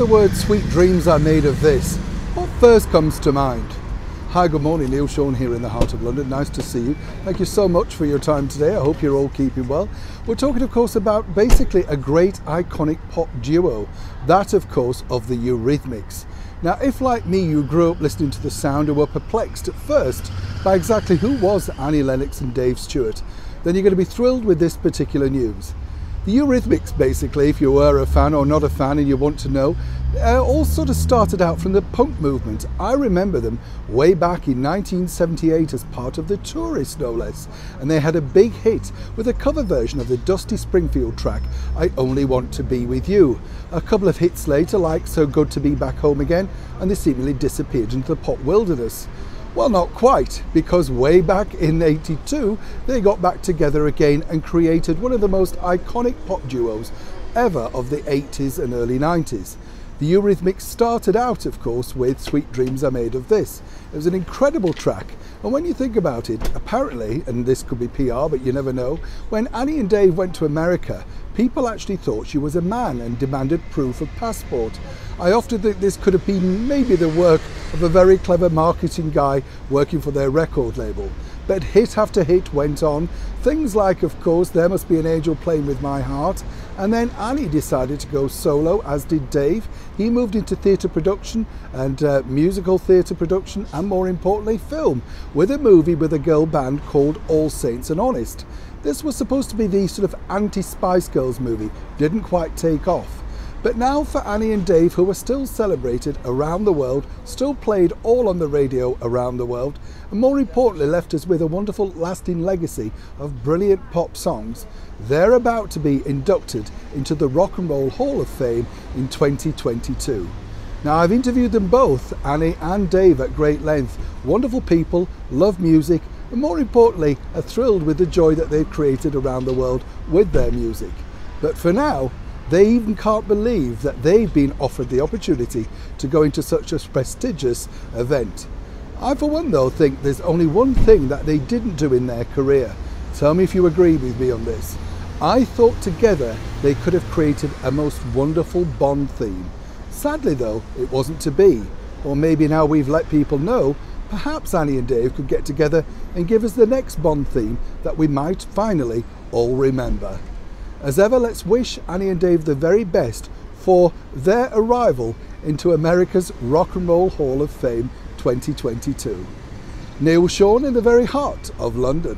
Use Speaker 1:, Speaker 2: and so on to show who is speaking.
Speaker 1: the word "sweet dreams are made of this," what first comes to mind? Hi, good morning, Neil Sean here in the heart of London. Nice to see you. Thank you so much for your time today. I hope you're all keeping well. We're talking, of course, about basically a great iconic pop duo. That, of course, of the Eurythmics. Now, if like me, you grew up listening to the sound and were perplexed at first by exactly who was Annie Lennox and Dave Stewart, then you're going to be thrilled with this particular news. The Eurythmics, basically, if you were a fan or not a fan and you want to know, all sort of started out from the punk movement. I remember them way back in 1978 as part of the Tourists, no less. And they had a big hit with a cover version of the Dusty Springfield track, "I Only Want to Be With You." A couple of hits later, like "So Good to Be Back Home Again," and they seemingly disappeared into the pop wilderness. Well, not quite, because way back in '82 they got back together again and created one of the most iconic pop duos ever of the '80s and early '90s. The Eurythmics started out, of course, with "Sweet Dreams Are Made of This." It was an incredible track, and when you think about it, apparently, and this could be PR, but you never know, when Annie and Dave went to America, people actually thought she was a man and demanded proof of passport. I often think this could have been maybe the work of a very clever marketing guy working for their record label. But hit after hit went on, things like, of course, "There Must Be an Angel Playing With My Heart," and then Annie decided to go solo, as did Dave. He moved into theatre production and musical theatre production, and more importantly film, with a movie with a girl band called All Saints and Honest. This was supposed to be the sort of anti-Spice Girls movie, didn't quite take off. But now for Annie and Dave, who are still celebrated around the world, still played all on the radio around the world, and more importantly left us with a wonderful lasting legacy of brilliant pop songs, they're about to be inducted into the Rock and Roll Hall of Fame in 2022. Now, I've interviewed them both, Annie and Dave, at great length. Wonderful people, love music, and more importantly, are thrilled with the joy that they've created around the world with their music. But for now, they even can't believe that they've been offered the opportunity to go into such a prestigious event. I, for one, though, think there's only one thing that they didn't do in their career. Tell me if you agree with me on this. I thought together they could have created a most wonderful Bond theme. Sadly, though, it wasn't to be. Or maybe now we've let people know, perhaps Annie and Dave could get together and give us the next Bond theme that we might finally all remember. As ever, let's wish Annie and Dave the very best for their arrival into America's Rock and Roll Hall of Fame 2022. Neil Sean in the very heart of London.